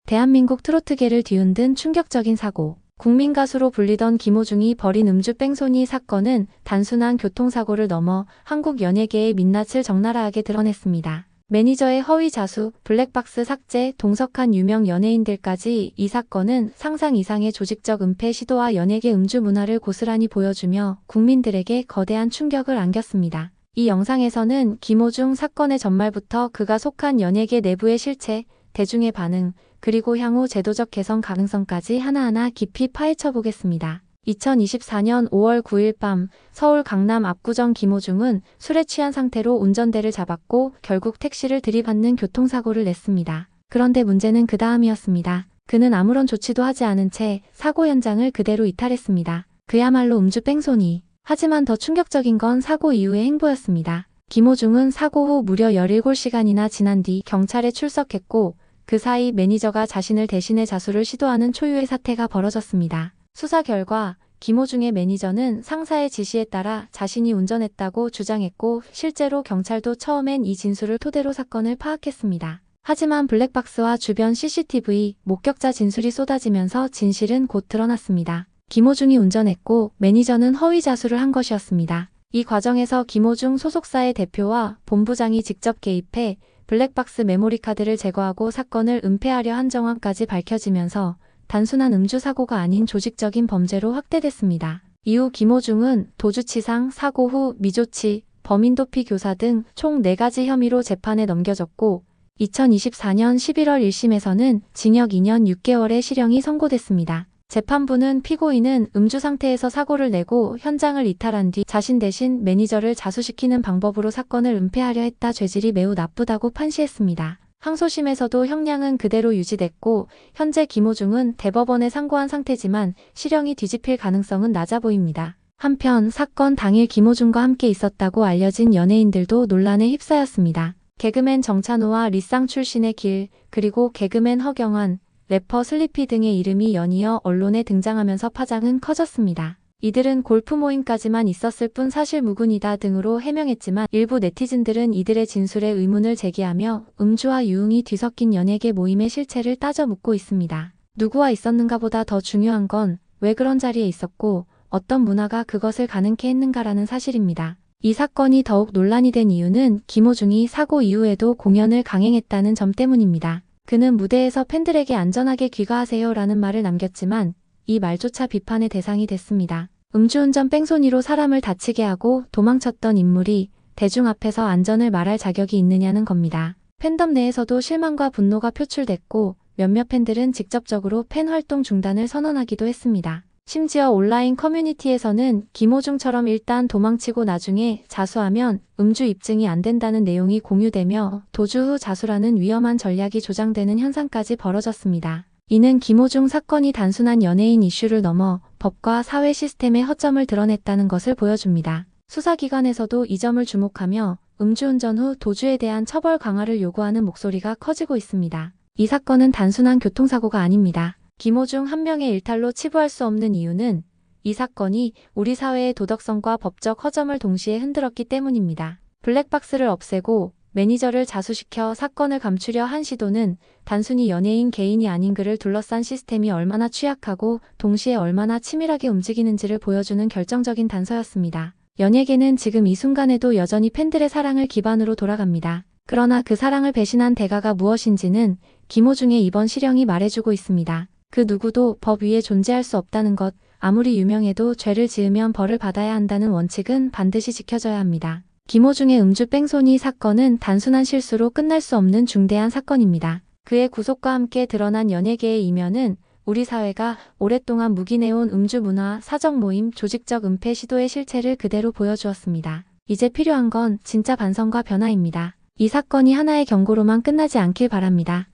대한민국 트로트계를 뒤흔든 충격적인 사고. 국민 가수로 불리던 김호중이 벌인 음주 뺑소니 사건은 단순한 교통사고를 넘어 한국 연예계의 민낯을 적나라하게 드러냈습니다. 매니저의 허위 자수, 블랙박스 삭제, 동석한 유명 연예인들까지 이 사건은 상상 이상의 조직적 은폐 시도와 연예계 음주 문화를 고스란히 보여주며 국민들에게 거대한 충격을 안겼습니다. 이 영상에서는 김호중 사건의 전말부터 그가 속한 연예계 내부의 실체, 대중의 반응, 그리고 향후 제도적 개선 가능성까지 하나하나 깊이 파헤쳐 보겠습니다. 2024년 5월 9일 밤 서울 강남 압구정 김호중은 술에 취한 상태로 운전대를 잡았고 결국 택시를 들이받는 교통사고를 냈습니다. 그런데 문제는 그 다음이었습니다. 그는 아무런 조치도 하지 않은 채 사고 현장을 그대로 이탈했습니다. 그야말로 음주 뺑소니. 하지만 더 충격적인 건 사고 이후의 행보였습니다. 김호중은 사고 후 무려 17시간이나 지난 뒤 경찰에 출석했고 그 사이 매니저가 자신을 대신해 자수를 시도하는 초유의 사태가 벌어졌습니다. 수사 결과 김호중의 매니저는 상사의 지시에 따라 자신이 운전했다고 주장했고 실제로 경찰도 처음엔 이 진술을 토대로 사건을 파악했습니다. 하지만 블랙박스와 주변 CCTV, 목격자 진술이 쏟아지면서 진실은 곧 드러났습니다. 김호중이 운전했고 매니저는 허위 자수를 한 것이었습니다. 이 과정에서 김호중 소속사의 대표와 본부장이 직접 개입해 블랙박스 메모리카드를 제거하고 사건을 은폐하려 한 정황까지 밝혀지면서 단순한 음주 사고가 아닌 조직적인 범죄로 확대됐습니다. 이후 김호중은 도주치상, 사고 후 미조치, 범인도피 교사 등 총 4가지 혐의로 재판에 넘겨졌고 2024년 11월 1심에서는 징역 2년 6개월의 실형이 선고됐습니다. 재판부는 피고인은 음주 상태에서 사고를 내고 현장을 이탈한 뒤 자신 대신 매니저를 자수시키는 방법으로 사건을 은폐하려 했다 죄질이 매우 나쁘다고 판시했습니다. 항소심에서도 형량은 그대로 유지됐고 현재 김호중은 대법원에 상고한 상태지만 실형이 뒤집힐 가능성은 낮아 보입니다. 한편 사건 당일 김호중과 함께 있었다고 알려진 연예인들도 논란에 휩싸였습니다. 개그맨 정찬호와 리쌍 출신의 길, 그리고 개그맨 허경환, 래퍼 슬리피 등의 이름이 연이어 언론에 등장하면서 파장은 커졌습니다. 이들은 골프 모임까지만 있었을 뿐 사실 무근이다 등으로 해명했지만 일부 네티즌들은 이들의 진술에 의문을 제기하며 음주와 유흥이 뒤섞인 연예계 모임의 실체를 따져 묻고 있습니다. 누구와 있었는가 보다 더 중요한 건 왜 그런 자리에 있었고 어떤 문화가 그것을 가능케 했는가라는 사실입니다. 이 사건이 더욱 논란이 된 이유는 김호중이 사고 이후에도 공연을 강행했다는 점 때문입니다. 그는 무대에서 팬들에게 안전하게 귀가하세요 라는 말을 남겼지만 이 말조차 비판의 대상이 됐습니다. 음주운전 뺑소니로 사람을 다치게 하고 도망쳤던 인물이 대중 앞에서 안전을 말할 자격이 있느냐는 겁니다. 팬덤 내에서도 실망과 분노가 표출됐고 몇몇 팬들은 직접적으로 팬 활동 중단을 선언하기도 했습니다. 심지어 온라인 커뮤니티에서는 김호중처럼 일단 도망치고 나중에 자수하면 음주 입증이 안 된다는 내용이 공유되며 도주 후 자수라는 위험한 전략이 조장되는 현상까지 벌어졌습니다. 이는 김호중 사건이 단순한 연예인 이슈를 넘어 법과 사회 시스템의 허점을 드러냈다는 것을 보여줍니다. 수사기관에서도 이 점을 주목하며 음주운전 후 도주에 대한 처벌 강화를 요구하는 목소리가 커지고 있습니다. 이 사건은 단순한 교통사고가 아닙니다. 김호중 한 명의 일탈로 치부할 수 없는 이유는 이 사건이 우리 사회의 도덕성과 법적 허점을 동시에 흔들었기 때문입니다. 블랙박스를 없애고 매니저를 자수시켜 사건을 감추려 한 시도는 단순히 연예인 개인이 아닌 그를 둘러싼 시스템이 얼마나 취약하고 동시에 얼마나 치밀하게 움직이는지를 보여주는 결정적인 단서였습니다. 연예계는 지금 이 순간에도 여전히 팬들의 사랑을 기반으로 돌아갑니다. 그러나 그 사랑을 배신한 대가가 무엇인지는 김호중의 이번 실형이 말해주고 있습니다. 그 누구도 법 위에 존재할 수 없다는 것, 아무리 유명해도 죄를 지으면 벌을 받아야 한다는 원칙은 반드시 지켜져야 합니다. 김호중의 음주 뺑소니 사건은 단순한 실수로 끝날 수 없는 중대한 사건입니다. 그의 구속과 함께 드러난 연예계의 이면은 우리 사회가 오랫동안 묵인해온 음주 문화, 사적 모임, 조직적 은폐 시도의 실체를 그대로 보여주었습니다. 이제 필요한 건 진짜 반성과 변화입니다. 이 사건이 하나의 경고로만 끝나지 않길 바랍니다.